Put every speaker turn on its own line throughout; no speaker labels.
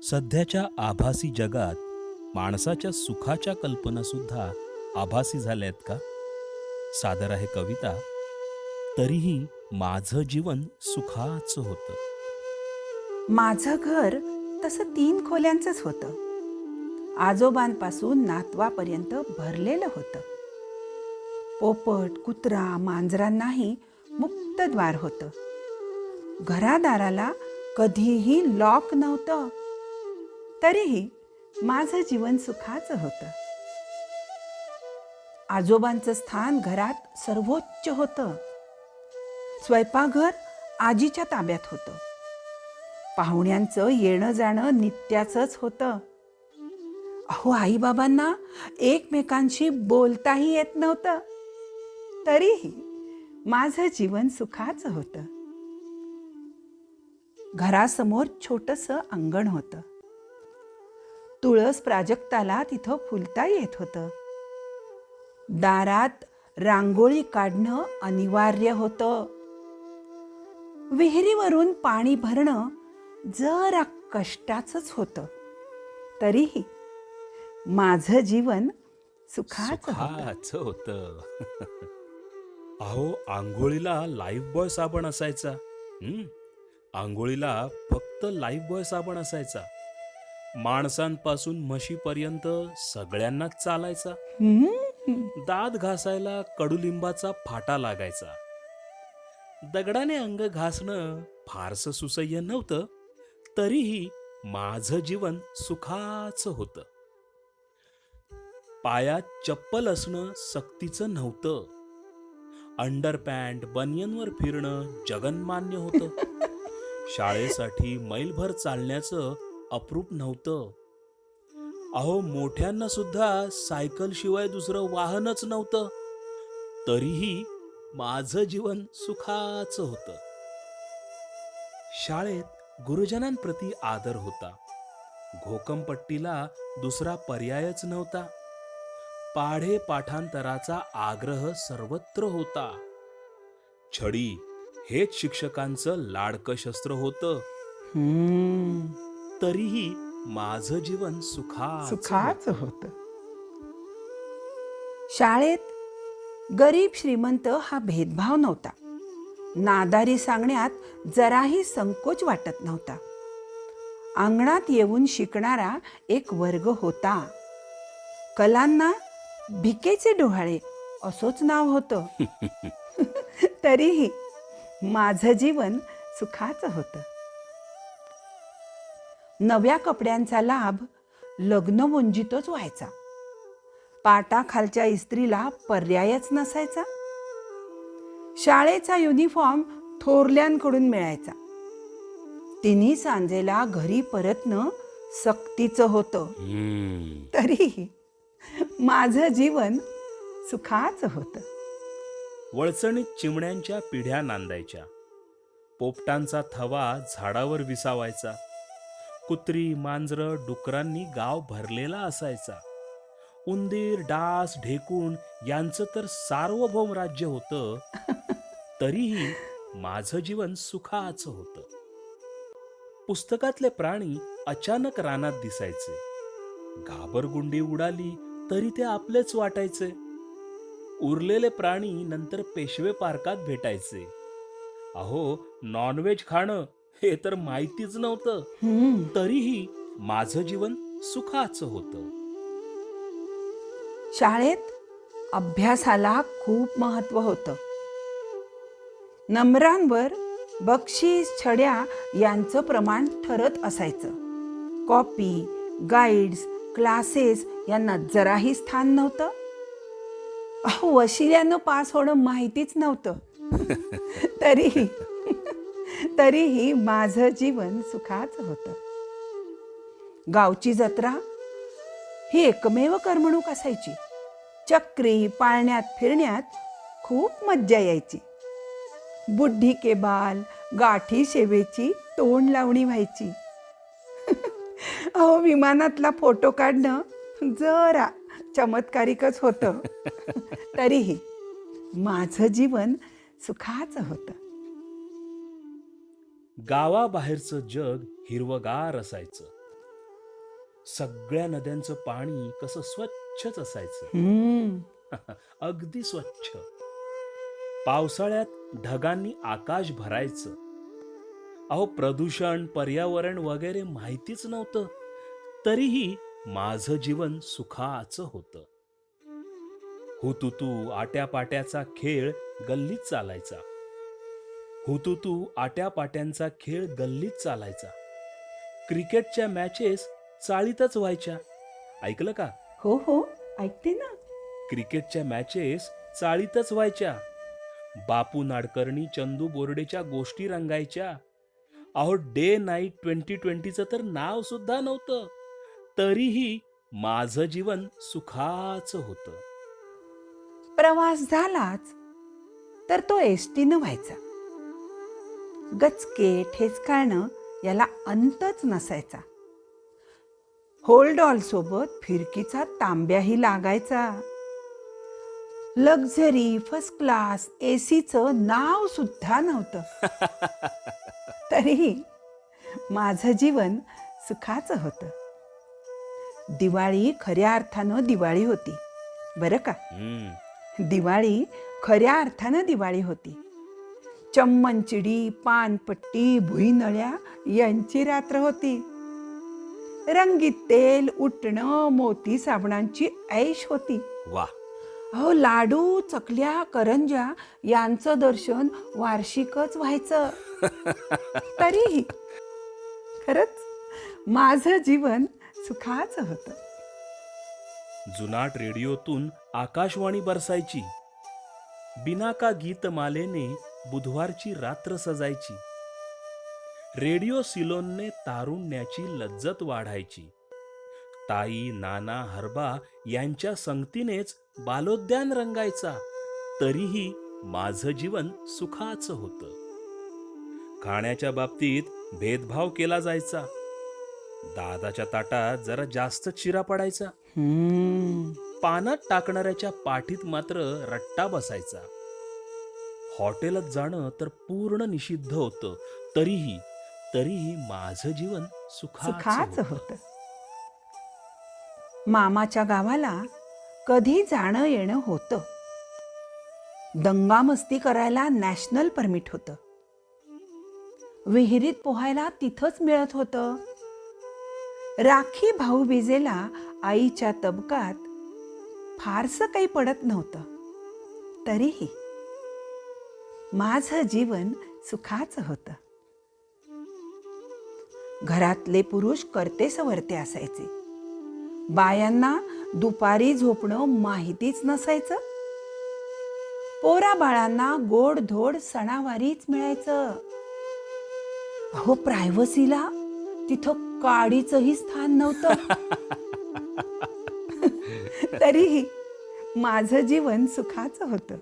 सध्याच्या आभासी जगात माणसाच्या सुखाच्या कल्पना सुद्धा आभासी झाल्यात का? सादर आहे कविता. तरीही माझं जीवन सुखाचं होतं.
माझं घर तसं 3 खोल्यांचंच होतं. आजोबांपासून नातवापर्यंत भरलेलं होतं. पोपट, कुत्रा, मांजरांनाही मुक्त द्वार होतं. घरादाराला कधीही लॉक नव्हतं. तरीही माझं जीवन सुखाचं होतं. आजोबांचं स्थान घरात सर्वोच्च होतं. स्वयंपाकघर आजीच्या ताब्यात होतं. पाहुण्यांचं येणं जाणं नित्याचंच होतं. अहो, आईबाबांना एकमेकांशी बोलताही येत नव्हतं. तरीही माझं जीवन सुखाचं होतं. घरासमोर छोटंसं अंगण होतं. तुळस प्राजक्ताला तिथं फुलता येत होतं. दारात रांगोळी काढणं अनिवार्य होतं. विहिरीवरून पाणी भरणं जरा कष्टाचंच होतं. तरीही माझं जीवन सुखाचं होतं.
सुखाचं होतं. अहो, आंघोळीला लाईफबॉय साबण असायचा. आंघोळीला फक्त लाईफबॉय साबण असायचा. माणसांपासून म्हशीपर्यंत सगळ्यांनाच चालायचा. दात घासायला कडुलिंबाचा फाटा लागायचा. दगडाने अंग घासणं फारसं सुसह्य नव्हतं. तरीही माझं जीवन सुखाचं होतं. पायात चप्पल असणं सक्तीचं नव्हतं. अंडरपॅन्ट बनियनवर फिरणं जगन्मान्य होतं. शाळेसाठी मैलभर चालण्याचं अप्रूप नव्हतं. अहो, मोठ्यांना सुद्धा सायकल शिवाय दुसरं वाहनच नव्हतं. तरीही माझं जीवन सुखाचं होतं. शाळेत गुरुजनांप्रती आदर होता. घोकमपट्टीला दुसरा पर्यायच नव्हता. पाढे पाठांतराचा आग्रह सर्वत्र होता. छडी हेच शिक्षकांचं लाडकं शस्त्र होतं. तरीही माझं जीवन
सुखाचं होतं. शाळेत गरीब श्रीमंत हा भेदभाव नव्हता. नादारी सांगण्यात जराही संकोच वाटत नव्हता. अंगणात येऊन शिकणारा एक वर्ग होता. कलांना भिकेचे डोहाळे असंच नाव होतं. तरीही माझं जीवन सुखाचं होतं. नव्या कपड्यांचा लाभ लग्नमोंजीतच व्हायचा. पाटाखालच्या इस्त्रीला पर्यायच नसायचा. शाळेचा युनिफॉर्म थोरल्यांकडून मिळायचा. तिन्ही सांजेला घरी परतणं सक्तीचं होतं. तरीही माझं जीवन सुखाचं होतं.
वळचणीत चिमण्यांच्या पिढ्या नांदायच्या. पोपटांचा थवा झाडावर विसावायचा. कुत्री, मांजरं, डुकरांनी गाव भरलेला असायचा. उंदीर, डास, ढेकूण यांचं तर सार्वभौम राज्य होतं. तरीही माझं जीवन सुखाचं होतं. पुस्तकातले प्राणी अचानक रानात दिसायचे. घाबरगुंडी उडाली तरी ते आपलेच वाटायचे. उरलेले प्राणी नंतर पेशवे पार्कात भेटायचे. अहो, नॉनव्हेज खाणं हे तर माहितीच नव्हतं. तरीही माझं जीवन सुखाचं होतं.
शाळेत अभ्यासाला खूप महत्त्व होतं. नंबरांवर बक्षीस, छड्या यांचं प्रमाण ठरत असायचं. कॉपी, गाईड्स, क्लासेस यांना जराही स्थान नव्हतं. अहो, वशिल्यानं पास होणं माहितीच नव्हतं. तरीही माझं जीवन सुखाचं होतं. गावची जत्रा ही एकमेव करमणूक असायची. चक्री, पाळण्यात फिरण्यात खूप मज्जा यायची. बुढ्ढी के बाल, गाठी शेवेची तोंड लावणी व्हायची. अहो, विमानातला फोटो काढणं जरा चमत्कारिकच होतं. तरीही माझं जीवन सुखाचं होतं.
गावाबाहेरचं जग हिरवगार असायचं. सगळ्या नद्यांचं पाणी कसं स्वच्छच असायचं.
हम्म.
अगदी स्वच्छ. पावसाळ्यात ढगांनी आकाश भरायचं. अहो, प्रदूषण, पर्यावरण वगैरे माहितीच नव्हतं. तरीही माझं जीवन सुखाचं होतं. हुतुतू आट्यापाट्याचा खेळ गल्लीत चालायचा. हुतुतू आट्यापाट्यांचा खेळ गल्लीत चालायचा. क्रिकेटच्या मॅचेस चाळीतच व्हायच्या. ऐकलं का?
हो हो, ऐकते ना.
क्रिकेटच्या मॅचेस चाळीतच व्हायच्या. बापू नाडकर्णी, चंदू बोर्डेच्या गोष्टी रंगायच्या. अहो, डे नाईट 2020चं तर नाव सुद्धा नव्हतं. तरीही माझं जीवन सुखाचं होतं.
प्रवास झालाच तर तो एसटीनं व्हायचा. गचके ठेचकाळणं याला अंतच नसायचा. होल्डॉल सोबत फिरकीचा तांब्याही लागायचा. लक्झरी, फर्स्ट क्लास, एसीचं नाव सुद्धा नव्हतं. तरीही माझं जीवन सुखाचं होतं. दिवाळी खऱ्या अर्थानं दिवाळी होती बरं का. दिवाळी खऱ्या अर्थानं दिवाळी होती. चम्मनचिडी, पानपट्टी, भुईनळ्या यांची रात्र होती. रंगीत तेल, उटणं, मोती साबणांची ऐश होती.
वा.
अहो, लाडू, चकल्या, करंज्या यांचं दर्शन वार्षिकच व्हायचं. तरीही खरंच माझं जीवन सुखाचं होतं.
जुनाट रेडिओतून आकाशवाणी बरसायची. बिनाका गीतमालेने बुधवारची रात्र सजायची. रेडिओ सिलोनने तारुण्याची लज्जत वाढायची. ताई, नाना, हरबा यांच्या संगतीनेच बालोद्यान रंगायचा. तरीही माझं जीवन सुखाचं होतं. खाण्याच्या बाबतीत भेदभाव केला जायचा. दादाच्या ताटात जरा जास्त चिरा पडायचा. पानात टाकणाऱ्याच्या पाठीत मात्र रट्टा बसायचा. हॉटेलात जाणं तर पूर्ण निषिद्ध होतं. तरीही तरीही माझं जीवन सुखाचं
होतं. मामाच्या गावाला कधी जाणं येणं होतं. दंगामस्ती करायला नॅशनल परमिट होतं. विहिरीत पोहायला तिथंच मिळत होतं. राखी भाऊबीजेला आईच्या तबकात फारसं काही पडत नव्हतं. तरीही माझं जीवन सुखाचं होतं. घरातले पुरुष करते सवरते असायचे. बायांना दुपारी झोपणं माहितीच नसायचं. पोरा बाळांना गोडधोड सणावारीच मिळायचं. अहो, प्रायव्हसीला तिथं काडीचंही स्थान नव्हतं. तरीही माझं जीवन सुखाचं होतं.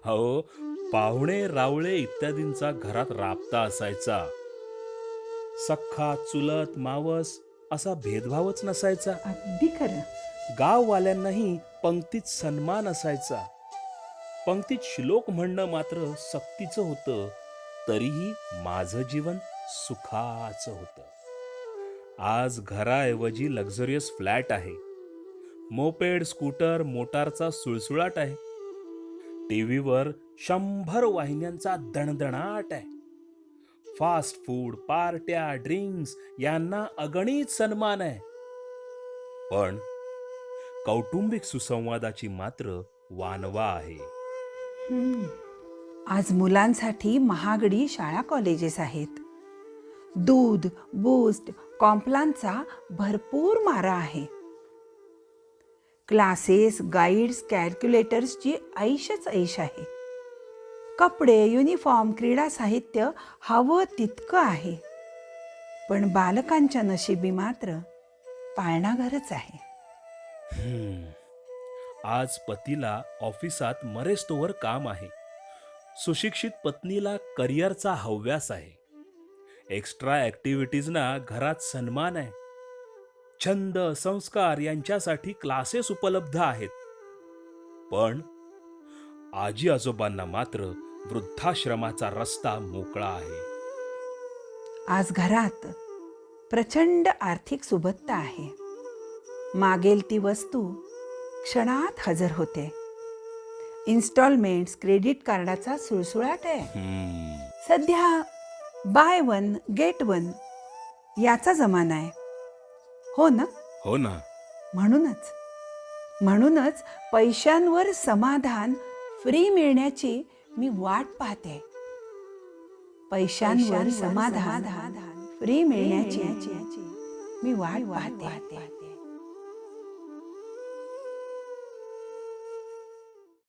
हो, पाहुणे रावळे इत्यादींचा घरात राबता असायचा. सख्खा, चुलत, मावस असा भेदभावच नसायचा.
अगदी खरं.
गाववाल्यांनाही पंक्तीत सन्मान असायचा. पंक्तीत श्लोक म्हणणं मात्र सक्तीचं होतं. तरीही माझं जीवन सुखाचं होतं. आज घराऐवजी लक्झरियस फ्लॅट आहे. मोपेड, स्कूटर, मोटारचा सुळसुळाट आहे. टीव्हीवर 100 वाहिन्यांचा दणदणाट आहे. फास्ट फूड, पार्ट्या, ड्रिंक्स यांना अगणित सन्मान आहे. पण कौटुंबिक सुसंवादाची मात्र वानवा आहे.
आज मुलांसाठी महागडी शाळा कॉलेजेस आहेत. दूध, बूस्ट, कॉम्प्लानचा भरपूर मारा आहे. क्लासेस, गाईड्स, कॅल्क्युलेटर्सची ऐशच ऐश आहे. कपडे, युनिफॉर्म, क्रीडा साहित्य हवं तितकं आहे. पण बालकांच्या नशिबी मात्र पाळणाघरच आहे.
आज पतीला ऑफिसात मरेस्तोवर काम आहे. सुशिक्षित पत्नीला करिअरचा हव्यास आहे. एक्स्ट्रा ॲक्टिव्हिटीजना घरात सन्मान आहे. छंद, संस्कार यांच्यासाठी क्लासेस उपलब्ध आहेत. पण आजी आजोबांना मात्र वृद्धाश्रमाचा रस्ता मोकळा आहे.
आज घरात प्रचंड आर्थिक सुबत्ता आहे. मागेल ती वस्तू क्षणात हजर होते. इन्स्टॉलमेंट्स, क्रेडिट कार्डाचा सुळसुळाट आहे. सध्या बाय वन गेट वन याचा जमाना आहे. हो ना?
हो ना.
म्हणूनच पैशांवर समाधान फ्री मिळण्याची मी वाट पाहते. पैशांवर समाधान फ्री मिळण्याची मी वाट पाहते.